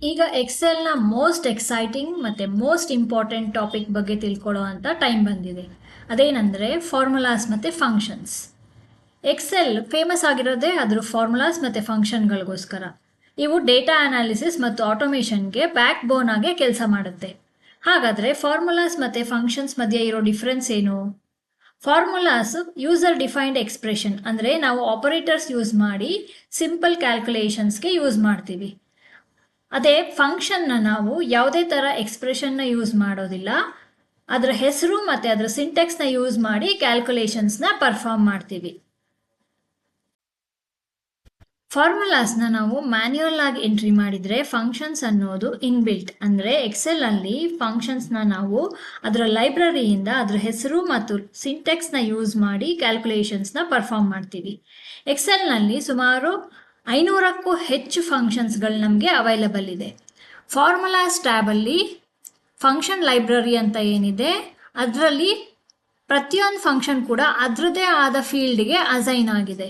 ಈಗ ಎಕ್ಸೆಲ್ನ most exciting ಮತ್ತು most important topic ಬಗ್ಗೆ ತಿಳ್ಕೊಳ್ಳೋ ಅಂಥ ಟೈಮ್ ಬಂದಿದೆ. ಅದೇನೆಂದರೆ ಫಾರ್ಮುಲಾಸ್ ಮತ್ತು ಫಂಕ್ಷನ್ಸ್. ಎಕ್ಸೆಲ್ ಫೇಮಸ್ ಆಗಿರೋದೇ ಅದರ ಫಾರ್ಮುಲಾಸ್ ಮತ್ತು ಫಂಕ್ಷನ್ಗಳಿಗೋಸ್ಕರ. ಇವು ಡೇಟಾ ಅನಾಲಿಸಿಸ್ ಮತ್ತು ಆಟೋಮೇಷನ್ಗೆ ಬ್ಯಾಕ್ ಬೋನ್ ಆಗಿ ಕೆಲಸ ಮಾಡುತ್ತೆ. ಹಾಗಾದರೆ ಫಾರ್ಮುಲಾಸ್ ಮತ್ತು ಫಂಕ್ಷನ್ಸ್ ಮಧ್ಯೆ ಇರೋ ಡಿಫ್ರೆನ್ಸ್ ಏನು? ಫಾರ್ಮುಲಾಸ್ ಯೂಸರ್ ಡಿಫೈನ್ಡ್ ಎಕ್ಸ್ಪ್ರೆಷನ್, ಅಂದರೆ ನಾವು ಆಪರೇಟರ್ಸ್ ಯೂಸ್ ಮಾಡಿ ಸಿಂಪಲ್ ಕ್ಯಾಲ್ಕುಲೇಷನ್ಸ್ಗೆ ಯೂಸ್ ಮಾಡ್ತೀವಿ. ಅದೇ ಫಂಕ್ಷನ್ನ ನಾವು ಯಾವುದೇ ಥರ ಎಕ್ಸ್ಪ್ರೆಷನ್ನ ಯೂಸ್ ಮಾಡೋದಿಲ್ಲ, ಅದರ ಹೆಸರು ಮತ್ತು ಅದರ ಸಿಂಟೆಕ್ಸ್ನ ಯೂಸ್ ಮಾಡಿ ಕ್ಯಾಲ್ಕುಲೇಷನ್ಸ್ನ ಪರ್ಫಾರ್ಮ್ ಮಾಡ್ತೀವಿ. ಫಾರ್ಮುಲಾಸ್ನ ನಾವು ಮ್ಯಾನ್ಯುಯಲ್ ಆಗಿ ಎಂಟ್ರಿ ಮಾಡಿದರೆ ಫಂಕ್ಷನ್ಸ್ ಅನ್ನೋದು ಇನ್ಬಿಲ್ಟ್, ಅಂದರೆ ಎಕ್ಸೆಲಲ್ಲಿ ಫಂಕ್ಷನ್ಸ್ನ ನಾವು ಅದರ ಲೈಬ್ರರಿಯಿಂದ ಅದರ ಹೆಸರು ಮತ್ತು ಸಿಂಟೆಕ್ಸ್ನ ಯೂಸ್ ಮಾಡಿ ಕ್ಯಾಲ್ಕುಲೇಷನ್ಸ್ನ ಪರ್ಫಾರ್ಮ್ ಮಾಡ್ತೀವಿ. ಎಕ್ಸೆಲ್ನಲ್ಲಿ ಸುಮಾರು 500ಕ್ಕೂ ಹೆಚ್ಚು ಫಂಕ್ಷನ್ಸ್ಗಳು ನಮಗೆ ಅವೈಲಬಲ್ ಇದೆ. ಫಾರ್ಮುಲಾಸ್ ಟ್ಯಾಬಲ್ಲಿ ಫಂಕ್ಷನ್ ಲೈಬ್ರರಿ ಅಂತ ಏನಿದೆ, ಅದರಲ್ಲಿ ಪ್ರತಿಯೊಂದು ಫಂಕ್ಷನ್ ಕೂಡ ಅದರದೇ ಆದ ಫೀಲ್ಡ್ಗೆ ಅಸೈನ್ ಆಗಿದೆ.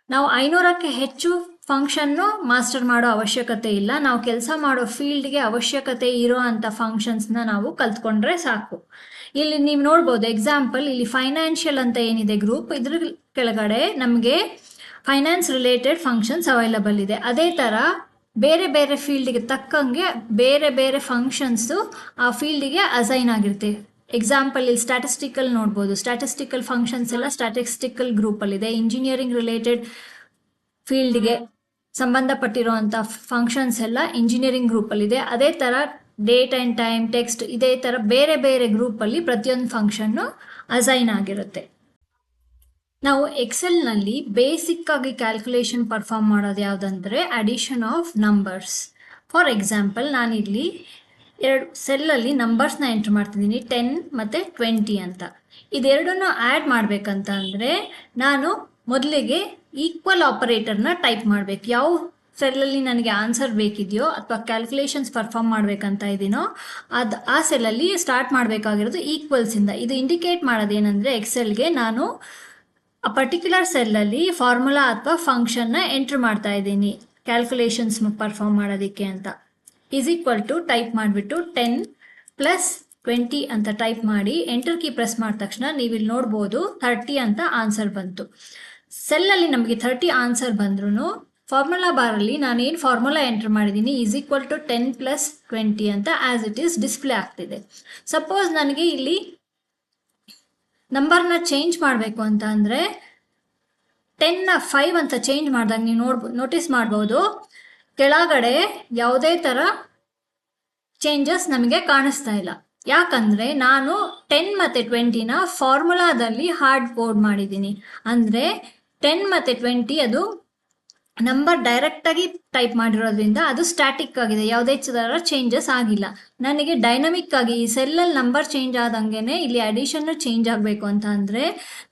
ನಾವು 500ಕ್ಕೆ ಹೆಚ್ಚು ಫಂಕ್ಷನ್ನು ಮಾಸ್ಟರ್ ಮಾಡೋ ಅವಶ್ಯಕತೆ ಇಲ್ಲ. ನಾವು ಕೆಲಸ ಮಾಡೋ ಫೀಲ್ಡ್ಗೆ ಅವಶ್ಯಕತೆ ಇರೋ ಅಂಥ ಫಂಕ್ಷನ್ಸ್ನ ನಾವು ಕಲ್ತ್ಕೊಂಡ್ರೆ ಸಾಕು. ಇಲ್ಲಿ ನೀವು ನೋಡ್ಬೋದು ಎಕ್ಸಾಂಪಲ್, ಇಲ್ಲಿ ಫೈನಾನ್ಷಿಯಲ್ ಅಂತ ಏನಿದೆ ಗ್ರೂಪ್, ಇದ್ರ ಕೆಳಗಡೆ ನಮಗೆ ಫೈನಾನ್ಸ್ ರಿಲೇಟೆಡ್ ಫಂಕ್ಷನ್ಸ್ ಅವೈಲಬಲ್ ಇದೆ. ಅದೇ ಥರ ಬೇರೆ ಬೇರೆ ಫೀಲ್ಡಿಗೆ ತಕ್ಕಂಗೆ ಬೇರೆ ಬೇರೆ ಫಂಕ್ಷನ್ಸು ಆ ಫೀಲ್ಡಿಗೆ ಅಸೈನ್ ಆಗಿರುತ್ತೆ. ಎಕ್ಸಾಂಪಲ್ ಇಲ್ಲಿ ಸ್ಟ್ಯಾಟಿಸ್ಟಿಕಲ್ ನೋಡ್ಬೋದು, ಸ್ಟ್ಯಾಟಿಸ್ಟಿಕಲ್ ಫಂಕ್ಷನ್ಸ್ ಎಲ್ಲ ಸ್ಟ್ಯಾಟಿಸ್ಟಿಕಲ್ ಗ್ರೂಪಲ್ಲಿದೆ. ಇಂಜಿನಿಯರಿಂಗ್ ರಿಲೇಟೆಡ್ ಫೀಲ್ಡ್ಗೆ ಸಂಬಂಧಪಟ್ಟಿರುವಂಥ ಫಂಕ್ಷನ್ಸ್ ಎಲ್ಲ ಇಂಜಿನಿಯರಿಂಗ್ ಗ್ರೂಪಲ್ಲಿದೆ. ಅದೇ ಥರ ಡೇಟ್ ಆ್ಯಂಡ್ ಟೈಮ್, ಟೆಕ್ಸ್ಟ್, ಇದೇ ಥರ ಬೇರೆ ಬೇರೆ ಗ್ರೂಪಲ್ಲಿ ಪ್ರತಿಯೊಂದು ಫಂಕ್ಷನ್ನು ಅಸೈನ್ ಆಗಿರುತ್ತೆ. ನಾವು ಎಕ್ಸೆಲ್ನಲ್ಲಿ ಬೇಸಿಕ್ ಆಗಿ ಕ್ಯಾಲ್ಕುಲೇಷನ್ ಪರ್ಫಾರ್ಮ್ ಮಾಡೋದು ಯಾವುದಂದರೆ addition of numbers. For example, ನಾನಿಲ್ಲಿ 2 ಸೆಲ್ಲಲ್ಲಿ ನಂಬರ್ಸ್ನ ಎಂಟ್ರ್ ಮಾಡ್ತಿದ್ದೀನಿ, 10 ಮತ್ತು 20 ಅಂತ. ಇದೆರಡನ್ನು ಆ್ಯಡ್ ಮಾಡಬೇಕಂತ ಅಂದರೆ ನಾನು ಮೊದಲಿಗೆ ಈಕ್ವಲ್ ಆಪರೇಟರ್ನ ಟೈಪ್ ಮಾಡಬೇಕು. ಯಾವ ಸೆಲ್ಲಲ್ಲಿ ನನಗೆ ಆನ್ಸರ್ ಬೇಕಿದೆಯೋ ಅಥವಾ ಕ್ಯಾಲ್ಕುಲೇಷನ್ಸ್ ಪರ್ಫಾರ್ಮ್ ಮಾಡಬೇಕಂತ ಇದ್ದೀನೋ ಆ ಸೆಲ್ಲಲ್ಲಿ ಸ್ಟಾರ್ಟ್ ಮಾಡಬೇಕಾಗಿರೋದು ಈಕ್ವಲ್ಸಿಂದ. ಇದು ಇಂಡಿಕೇಟ್ ಮಾಡೋದೇನೆಂದರೆ ಎಕ್ಸೆಲ್ಗೆ ನಾನು ಆ ಪರ್ಟಿಕ್ಯುಲರ್ ಸೆಲ್ಲಲ್ಲಿ ಫಾರ್ಮುಲಾ ಅಥವಾ ಫಂಕ್ಷನ್ನ ಎಂಟ್ರ್ ಮಾಡ್ತಾ ಇದ್ದೀನಿ ಕ್ಯಾಲ್ಕುಲೇಷನ್ಸ್ ಪರ್ಫಾರ್ಮ್ ಮಾಡೋದಕ್ಕೆ ಅಂತ. ಈಸ್ ಈಕ್ವಲ್ ಟು ಟೈಪ್ ಮಾಡಿಬಿಟ್ಟು 10 + 20 ಅಂತ ಟೈಪ್ ಮಾಡಿ ಎಂಟರ್ ಕೀ ಪ್ರೆಸ್ ಮಾಡಿದ ತಕ್ಷಣ ನೀವಿಲ್ಲಿ ನೋಡ್ಬೋದು 30 ಅಂತ ಆನ್ಸರ್ ಬಂತು. ಸೆಲ್ಲಲ್ಲಿ ನಮಗೆ 30 ಆನ್ಸರ್ ಬಂದ್ರೂ ಫಾರ್ಮುಲಾ ಬಾರಲ್ಲಿ ನಾನೇನು ಫಾರ್ಮುಲಾ ಎಂಟರ್ ಮಾಡಿದ್ದೀನಿ ಈಸ್ ಈಕ್ವಲ್ ಟು 10 + 20 ಅಂತ ಆ್ಯಸ್ ಇಟ್ ಈಸ್ ಡಿಸ್ಪ್ಲೇ ಆಗ್ತಿದೆ. ಸಪೋಸ್ ನನಗೆ ಇಲ್ಲಿ ನಂಬರ್ನ ಚೇಂಜ್ ಮಾಡಬೇಕು ಅಂತ ಅಂದರೆ 10ನ 5 ಅಂತ ಚೇಂಜ್ ಮಾಡಿದಾಗ ನೀವು ನೋಟಿಸ್ ಮಾಡ್ಬೋದು ಕೆಳಗಡೆ ಯಾವುದೇ ಥರ ಚೇಂಜಸ್ ನಮಗೆ ಕಾಣಿಸ್ತಾ ಇಲ್ಲ. ಯಾಕಂದರೆ ನಾನು 10 ಮತ್ತು 20ನ ಫಾರ್ಮುಲಾದಲ್ಲಿ ಹಾರ್ಡ್ ಕೋಡ್ ಮಾಡಿದ್ದೀನಿ. ಅಂದರೆ 10 ಮತ್ತು 20 ಅದು ನಂಬರ್ ಡೈರೆಕ್ಟಾಗಿ ಟೈಪ್ ಮಾಡಿರೋದ್ರಿಂದ ಅದು ಸ್ಟ್ಯಾಟಿಕ್ ಆಗಿದೆ, ಯಾವುದೇ ಥರ ಚೇಂಜಸ್ ಆಗಿಲ್ಲ. ನನಗೆ ಡೈನಮಿಕ್ ಆಗಿ ಈ ಸೆಲ್ಲಲ್ಲಿ ನಂಬರ್ ಚೇಂಜ್ ಆದಂಗೆ ಇಲ್ಲಿ ಅಡಿಷನ್ನು ಚೇಂಜ್ ಆಗಬೇಕು ಅಂತ ಅಂದರೆ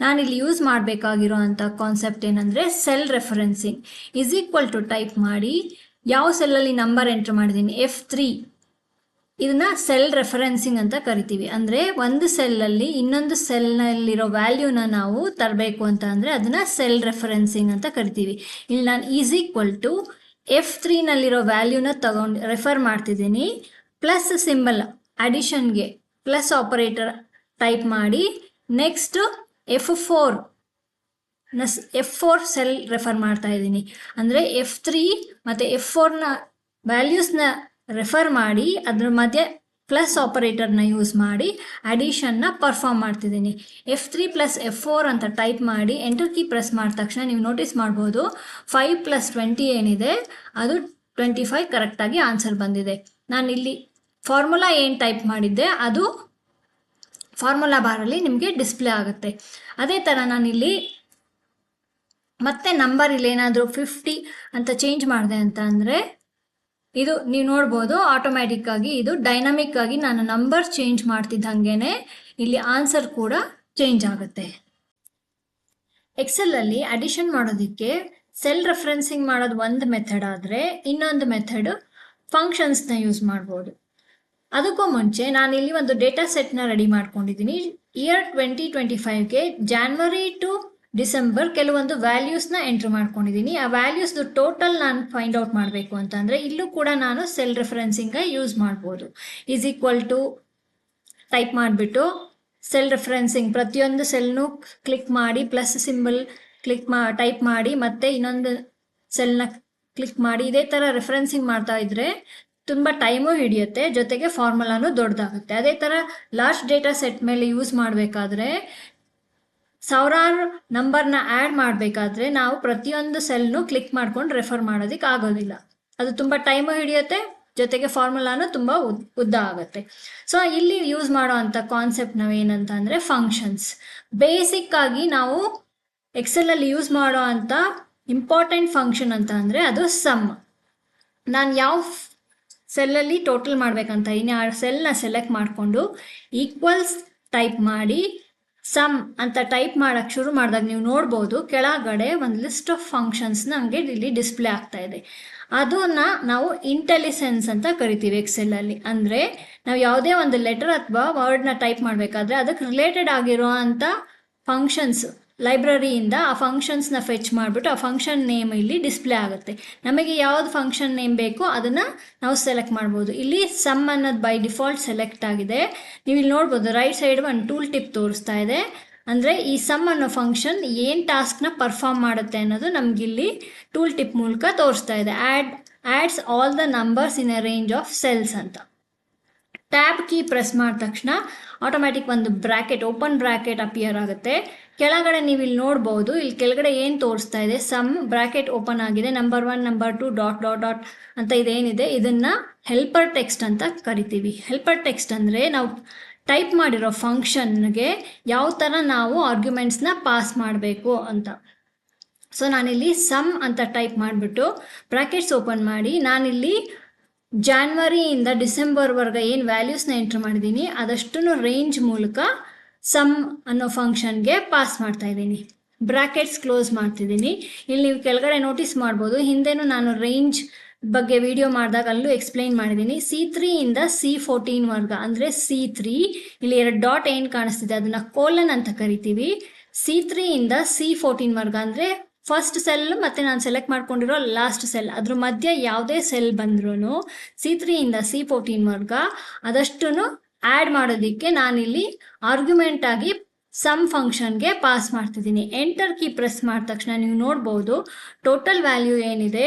ನಾನಿಲ್ಲಿ ಯೂಸ್ ಮಾಡಬೇಕಾಗಿರೋ ಅಂಥ ಕಾನ್ಸೆಪ್ಟ್ ಏನಂದರೆ cell referencing. Is equal to type ಮಾಡಿ ಯಾವ ಸೆಲ್ಲಲ್ಲಿ ನಂಬರ್ ಎಂಟ್ರ್ ಮಾಡಿದ್ದೀನಿ F3, ಇದನ್ನ ಸೆಲ್ ರೆಫರೆನ್ಸಿಂಗ್ ಅಂತ ಕರಿತೀವಿ. ಅಂದರೆ ಒಂದು ಸೆಲ್ಲಲ್ಲಿ ಇನ್ನೊಂದು ಸೆಲ್ನಲ್ಲಿರೋ ವ್ಯಾಲ್ಯೂನ ನಾವು ತರಬೇಕು ಅಂತ ಅಂದರೆ ಅದನ್ನು ಸೆಲ್ ರೆಫರೆನ್ಸಿಂಗ್ ಅಂತ ಕರಿತೀವಿ. ಇಲ್ಲಿ ನಾನು ಈಸ್ ಈಕ್ವಲ್ ಟು F3ನಲ್ಲಿರೋ ವ್ಯಾಲ್ಯೂನ ರೆಫರ್ ಮಾಡ್ತಿದ್ದೀನಿ, ಪ್ಲಸ್ ಸಿಂಬಲ್ ಅಡಿಷನ್ಗೆ ಪ್ಲಸ್ ಆಪರೇಟರ್ ಟೈಪ್ ಮಾಡಿ ನೆಕ್ಸ್ಟ್ F4 ಸೆಲ್ ರೆಫರ್ ಮಾಡ್ತಾ ಇದ್ದೀನಿ. ಅಂದರೆ F3 ಮತ್ತು F4ನ ವ್ಯಾಲ್ಯೂಸ್ನ ರೆಫರ್ ಮಾಡಿ ಅದ್ರ ಮಧ್ಯೆ ಪ್ಲಸ್ ಆಪರೇಟರ್ನ ಯೂಸ್ ಮಾಡಿ ಅಡಿಷನ್ನ ಪರ್ಫಾರ್ಮ್ ಮಾಡ್ತಿದ್ದೀನಿ. F3 + F4 ಅಂತ ಟೈಪ್ ಮಾಡಿ ಎಂಟರ್ ಕೀ ಪ್ರೆಸ್ ಮಾಡಿದ ತಕ್ಷಣ ನೀವು ನೋಟಿಸ್ ಮಾಡ್ಬೋದು 5 + 20 ಏನಿದೆ ಅದು 25 ಕರೆಕ್ಟಾಗಿ ಆನ್ಸರ್ ಬಂದಿದೆ. ನಾನಿಲ್ಲಿ ಫಾರ್ಮುಲಾ ಏನು ಟೈಪ್ ಮಾಡಿದ್ದೆ ಅದು ಫಾರ್ಮುಲಾ ಬಾರಲ್ಲಿ ನಿಮಗೆ ಡಿಸ್ಪ್ಲೇ ಆಗುತ್ತೆ. ಅದೇ ಥರ ನಾನಿಲ್ಲಿ ಮತ್ತೆ ನಂಬರ್ ಇಲ್ಲಿ ಏನಾದರೂ 50 ಅಂತ ಚೇಂಜ್ ಮಾಡಿದೆ ಅಂತ ಅಂದರೆ ಇದು ನೀವು ನೋಡ್ಬೋದು ಆಟೋಮ್ಯಾಟಿಕ್ ಆಗಿ ಇದು ಡೈನಮಿಕ್ ಆಗಿ ನಾನು ನಂಬರ್ ಚೇಂಜ್ ಮಾಡ್ತಿದ್ದಂಗೆ ಇಲ್ಲಿ ಆನ್ಸರ್ ಕೂಡ ಚೇಂಜ್ ಆಗುತ್ತೆ. ಎಕ್ಸೆಲಲ್ಲಿ ಅಡಿಷನ್ ಮಾಡೋದಕ್ಕೆ ಸೆಲ್ ರೆಫರೆನ್ಸಿಂಗ್ ಮಾಡೋದು ಒಂದು ಮೆಥಡ್ ಆದರೆ ಇನ್ನೊಂದು ಮೆಥಡ್ ಫಂಕ್ಷನ್ಸ್ನ ಯೂಸ್ ಮಾಡ್ಬೋದು. ಅದಕ್ಕೂ ಮುಂಚೆ ನಾನಿಲ್ಲಿ ಒಂದು ಡೇಟಾ ಸೆಟ್ನ ರೆಡಿ ಮಾಡ್ಕೊಂಡಿದ್ದೀನಿ. ಇಯರ್ 2025ಗೆ January to ಡಿಸೆಂಬರ್ ಕೆಲವೊಂದು ವ್ಯಾಲ್ಯೂಸ್ನ ಎಂಟ್ರಿ ಮಾಡ್ಕೊಂಡಿದ್ದೀನಿ. ಆ ವ್ಯಾಲ್ಯೂಸ್ದು ಟೋಟಲ್ ನಾನು ಫೈಂಡ್ ಔಟ್ ಮಾಡಬೇಕು ಅಂತಂದರೆ ಇಲ್ಲೂ ಕೂಡ ನಾನು ಸೆಲ್ ರೆಫರೆನ್ಸಿಂಗ ಯೂಸ್ ಮಾಡ್ಬೋದು. ಈಸ್ ಈಕ್ವಲ್ ಟು ಟೈಪ್ ಮಾಡಿಬಿಟ್ಟು ಸೆಲ್ ರೆಫರೆನ್ಸಿಂಗ್ ಪ್ರತಿಯೊಂದು ಸೆಲ್ನು ಕ್ಲಿಕ್ ಮಾಡಿ ಪ್ಲಸ್ ಸಿಂಬಲ್ ಟೈಪ್ ಮಾಡಿ ಮತ್ತೆ ಇನ್ನೊಂದು ಸೆಲ್ನ ಕ್ಲಿಕ್ ಮಾಡಿ ಇದೇ ಥರ ರೆಫರೆನ್ಸಿಂಗ್ ಮಾಡ್ತಾ ಇದ್ರೆ ತುಂಬ ಟೈಮು ಹಿಡಿಯುತ್ತೆ, ಜೊತೆಗೆ ಫಾರ್ಮುಲಾನು ದೊಡ್ಡದಾಗುತ್ತೆ. ಅದೇ ಥರ ಲಾರ್ಜ್ ಡೇಟಾ ಸೆಟ್ ಮೇಲೆ ಯೂಸ್ ಮಾಡಬೇಕಾದ್ರೆ ಸಾವಿರಾರು ನಂಬರ್ನ ಆ್ಯಡ್ ಮಾಡಬೇಕಾದ್ರೆ ನಾವು ಪ್ರತಿಯೊಂದು ಸೆಲ್ನು ಕ್ಲಿಕ್ ಮಾಡ್ಕೊಂಡು ರೆಫರ್ ಮಾಡೋದಕ್ಕೆ ಆಗೋದಿಲ್ಲ. ಅದು ತುಂಬ ಟೈಮು ಹಿಡಿಯುತ್ತೆ, ಜೊತೆಗೆ ಫಾರ್ಮುಲಾನು ತುಂಬ ಉದ್ದ ಆಗುತ್ತೆ. ಸೊ ಇಲ್ಲಿ ಯೂಸ್ ಮಾಡೋ ಅಂಥ ಕಾನ್ಸೆಪ್ಟ್ ನಾವೇನಂತ ಅಂದರೆ ಫಂಕ್ಷನ್ಸ್. ಬೇಸಿಕ್ ಆಗಿ ನಾವು ಎಕ್ಸೆಲಲ್ಲಿ ಯೂಸ್ ಮಾಡೋ ಅಂಥ ಇಂಪಾರ್ಟೆಂಟ್ ಫಂಕ್ಷನ್ ಅಂತ ಅಂದರೆ ಅದು ಸಮ್. ನಾನು ಯಾವ ಸೆಲ್ಲಲ್ಲಿ ಟೋಟಲ್ ಮಾಡ್ಬೇಕಂತ ಇನ್ನು ಆ ಸೆಲ್ನ ಸೆಲೆಕ್ಟ್ ಮಾಡಿಕೊಂಡು ಈಕ್ವಲ್ಸ್ ಟೈಪ್ ಮಾಡಿ ಸಮ್ ಅಂತ ಟೈಪ್ ಮಾಡೋಕ್ಕೆ ಶುರು ಮಾಡಿದಾಗ ನೀವು ನೋಡ್ಬೋದು ಕೆಳಗಡೆ ಒಂದು ಲಿಸ್ಟ್ ಆಫ್ ಫಂಕ್ಷನ್ಸ್ ನಮಗೆ ಇಲ್ಲಿ ಡಿಸ್ಪ್ಲೇ ಆಗ್ತಾ ಇದೆ. ಅದನ್ನು ನಾವು ಇಂಟೆಲಿಸೆನ್ಸ್ ಅಂತ ಕರಿತೀವಿ ಎಕ್ಸೆಲಲ್ಲಿ. ಅಂದರೆ ನಾವು ಯಾವುದೇ ಒಂದು ಲೆಟರ್ ಅಥವಾ ವರ್ಡ್ನ ಟೈಪ್ ಮಾಡಬೇಕಾದ್ರೆ ಅದಕ್ಕೆ ರಿಲೇಟೆಡ್ ಆಗಿರೋ ಅಂಥ ಫಂಕ್ಷನ್ಸ್ ಲೈಬ್ರರಿಯಿಂದ ಆ ಫಂಕ್ಷನ್ಸ್ನ ಫೆಚ್ ಮಾಡಿಬಿಟ್ಟು ಆ ಫಂಕ್ಷನ್ ನೇಮ್ ಇಲ್ಲಿ ಡಿಸ್ಪ್ಲೇ ಆಗುತ್ತೆ. ನಮಗೆ ಯಾವ್ದು ಫಂಕ್ಷನ್ ನೇಮ್ ಬೇಕೋ ಅದನ್ನು ನಾವು ಸೆಲೆಕ್ಟ್ ಮಾಡ್ಬೋದು. ಇಲ್ಲಿ ಸಮ್ ಅನ್ನೋದು ಬೈ ಡಿಫಾಲ್ಟ್ ಸೆಲೆಕ್ಟ್ ಆಗಿದೆ. ನೀವು ಇಲ್ಲಿ ನೋಡ್ಬೋದು ರೈಟ್ ಸೈಡ್ ಒಂದು ಟೂಲ್ ಟಿಪ್ ತೋರಿಸ್ತಾ ಇದೆ. ಅಂದರೆ ಈ ಸಮ್ ಅನ್ನೋ ಫಂಕ್ಷನ್ ಏನು ಟಾಸ್ಕ್ನ ಪರ್ಫಾರ್ಮ್ ಮಾಡುತ್ತೆ ಅನ್ನೋದು ನಮಗಿಲ್ಲಿ ಟೂಲ್ ಟಿಪ್ ಮೂಲಕ ತೋರಿಸ್ತಾ ಇದೆ. Ads all the numbers in a range of cells ಅಂತ. ಟ್ಯಾಬ್ ಕೀ ಪ್ರೆಸ್ ಮಾಡಿದ ತಕ್ಷಣ ಆಟೋಮ್ಯಾಟಿಕ್ ಒಂದು ಓಪನ್ ಬ್ರ್ಯಾಕೆಟ್ ಅಪಿಯರ್ ಆಗುತ್ತೆ. ಕೆಳಗಡೆ ನೀವು ಇಲ್ಲಿ ನೋಡ್ಬೋದು, ಇಲ್ಲಿ ಕೆಳಗಡೆ ಏನು ತೋರಿಸ್ತಾ ಇದೆ, ಸಮ್ ಬ್ರ್ಯಾಕೆಟ್ ಓಪನ್ ಆಗಿದೆ, number 1 number 2 dot dot dot ಅಂತ ಇದೇನಿದೆ ಇದನ್ನು ಹೆಲ್ಪರ್ ಟೆಕ್ಸ್ಟ್ ಅಂತ ಕರಿತೀವಿ. ಹೆಲ್ಪರ್ ಟೆಕ್ಸ್ಟ್ ಅಂದರೆ ನಾವು ಟೈಪ್ ಮಾಡಿರೋ ಫಂಕ್ಷನ್ಗೆ ಯಾವ ಥರ ನಾವು ಆರ್ಗ್ಯುಮೆಂಟ್ಸ್ನ ಪಾಸ್ ಮಾಡಬೇಕು ಅಂತ. ಸೊ ನಾನಿಲ್ಲಿ ಸಮ್ ಅಂತ ಟೈಪ್ ಮಾಡಿಬಿಟ್ಟು ಬ್ರ್ಯಾಕೆಟ್ಸ್ ಓಪನ್ ಮಾಡಿ ನಾನಿಲ್ಲಿ ಜಾನ್ವರಿಯಿಂದ ಡಿಸೆಂಬರ್ವರೆಗೆ ಏನು ವ್ಯಾಲ್ಯೂಸ್ನ ಎಂಟ್ರ್ ಮಾಡಿದ್ದೀನಿ ಅದಷ್ಟು ರೇಂಜ್ ಮೂಲಕ ಸಮ್ ಅನ್ನೋ ಫಂಕ್ಷನ್ಗೆ ಪಾಸ್ ಮಾಡ್ತಾ ಇದ್ದೀನಿ. ಬ್ರ್ಯಾಕೆಟ್ಸ್ ಕ್ಲೋಸ್ ಮಾಡ್ತಿದ್ದೀನಿ. ಇಲ್ಲಿ ನೀವು ಕೆಳಗಡೆ ನೋಟಿಸ್ ಮಾಡ್ಬೋದು, ಹಿಂದೆನೂ ನಾನು ರೇಂಜ್ ಬಗ್ಗೆ ವಿಡಿಯೋ ಮಾಡಿದಾಗ ಅಲ್ಲೂ ಎಕ್ಸ್ಪ್ಲೈನ್ ಮಾಡಿದ್ದೀನಿ. C3 ಇಂದ C14 ಅಂದರೆ C3 ಇಲ್ಲಿ 2 ಡಾಟ್ ಏನು ಕಾಣಿಸ್ತಿದೆ ಅದನ್ನು ಕೋಲನ್ ಅಂತ ಕರಿತೀವಿ. C3 ಇಂದ C14 ಅಂದರೆ ಫಸ್ಟ್ ಸೆಲ್ ಮತ್ತು ನಾನು ಸೆಲೆಕ್ಟ್ ಮಾಡ್ಕೊಂಡಿರೋ ಲಾಸ್ಟ್ ಸೆಲ್ ಅದ್ರ ಮಧ್ಯೆ ಯಾವುದೇ ಸೆಲ್ ಬಂದ್ರೂ C3 ಇಂದ C14 ಅದಷ್ಟು ಆ್ಯಡ್ ಮಾಡೋದಕ್ಕೆ ನಾನಿಲ್ಲಿ ಆರ್ಗ್ಯುಮೆಂಟ್ ಆಗಿ ಸಮ್ ಫಂಕ್ಷನ್ಗೆ ಪಾಸ್ ಮಾಡ್ತಿದ್ದೀನಿ. ಎಂಟರ್ ಕೀ ಪ್ರೆಸ್ ಮಾಡಿದ ತಕ್ಷಣ ನೀವು ನೋಡ್ಬೋದು ಟೋಟಲ್ ವ್ಯಾಲ್ಯೂ ಏನಿದೆ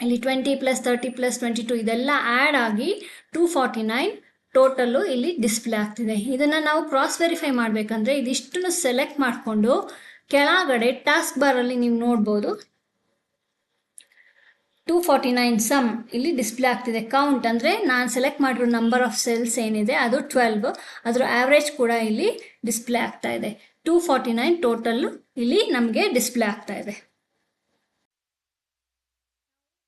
ಇಲ್ಲಿ 20 + 30 + 22 ಇದೆಲ್ಲ ಆ್ಯಡ್ ಆಗಿ 249 ಟೋಟಲ್ಲು ಇಲ್ಲಿ ಡಿಸ್ಪ್ಲೇ ಆಗ್ತಿದೆ. ಇದನ್ನು ನಾವು ಕ್ರಾಸ್ ವೆರಿಫೈ ಮಾಡಬೇಕಂದ್ರೆ ಇದಿಷ್ಟನ್ನು ಸೆಲೆಕ್ಟ್ ಮಾಡಿಕೊಂಡು ಕೆಳಗಡೆ ಟಾಸ್ಕ್ ಬಾರಲ್ಲಿ ನೀವು ನೋಡ್ಬೋದು 249 ಸಮ್ ಇಲ್ಲಿ ಡಿಸ್ಪ್ಲೇ ಆಗ್ತಿದೆ. ಕೌಂಟ್ ಅಂದರೆ ನಾನು ಸೆಲೆಕ್ಟ್ ಮಾಡಿರೋ ನಂಬರ್ ಆಫ್ ಸೆಲ್ಸ್ ಏನಿದೆ ಅದು 12, ಅದರ ಆವ್ರೇಜ್ ಕೂಡ ಇಲ್ಲಿ ಡಿಸ್ಪ್ಲೇ ಆಗ್ತಾ ಇದೆ. 249 ಟೋಟಲ್ಲು ಇಲ್ಲಿ ನಮಗೆ ಡಿಸ್ಪ್ಲೇ ಆಗ್ತಾ ಇದೆ.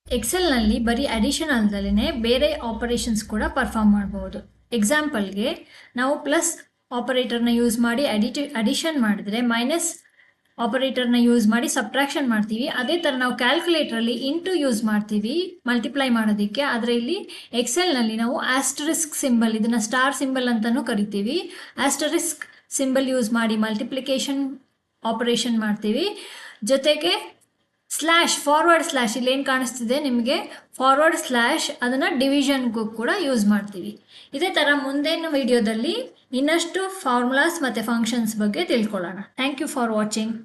ಎಕ್ಸೆಲ್ನಲ್ಲಿ ಬರೀ ಅಡಿಷನ್ ಅಲ್ಲದಲ್ಲೇ ಬೇರೆ ಆಪರೇಷನ್ಸ್ ಕೂಡ ಪರ್ಫಾರ್ಮ್ ಮಾಡ್ಬೋದು. ಎಕ್ಸಾಂಪಲ್ಗೆ ನಾವು ಪ್ಲಸ್ ಆಪರೇಟರ್ನ ಯೂಸ್ ಮಾಡಿ ಅಡಿಷನ್ ಮಾಡಿದರೆ ಮೈನಸ್ ಆಪರೇಟರ್ನ ಯೂಸ್ ಮಾಡಿ ಸಬ್ಟ್ರಾಕ್ಷನ್ ಮಾಡ್ತೀವಿ. ಅದೇ ಥರ ನಾವು ಕ್ಯಾಲ್ಕುಲೇಟ್ರಲ್ಲಿ ಇಂಟು ಯೂಸ್ ಮಾಡ್ತೀವಿ ಮಲ್ಟಿಪ್ಲೈ ಮಾಡೋದಕ್ಕೆ. ಆದರೆ ಇಲ್ಲಿ ಎಕ್ಸೆಲ್ನಲ್ಲಿ ನಾವು ಆಸ್ಟರಿಸ್ಕ್ ಸಿಂಬಲ್, ಇದನ್ನು ಸ್ಟಾರ್ ಸಿಂಬಲ್ ಅಂತಲೂ ಕರಿತೀವಿ, ಆಸ್ಟರಿಸ್ಕ್ ಸಿಂಬಲ್ ಯೂಸ್ ಮಾಡಿ ಮಲ್ಟಿಪ್ಲಿಕೇಶನ್ ಆಪರೇಷನ್ ಮಾಡ್ತೀವಿ. ಜೊತೆಗೆ ಫಾರ್ವರ್ಡ್ ಸ್ಲ್ಯಾಶ್ ಇಲ್ಲೇನು ಕಾಣಿಸ್ತಿದೆ ನಿಮಗೆ ಫಾರ್ವರ್ಡ್ ಸ್ಲ್ಯಾಶ್ ಅದನ್ನು ಡಿವಿಷನ್ಗೂ ಕೂಡ ಯೂಸ್ ಮಾಡ್ತೀವಿ. ಇದೇ ಥರ ಮುಂದಿನ ವಿಡಿಯೋದಲ್ಲಿ ಇನ್ನಷ್ಟು ಫಾರ್ಮುಲಾಸ್ ಮತ್ತು ಫಂಕ್ಷನ್ಸ್ ಬಗ್ಗೆ ತಿಳ್ಕೊಳ್ಳೋಣ. Thank you for watching.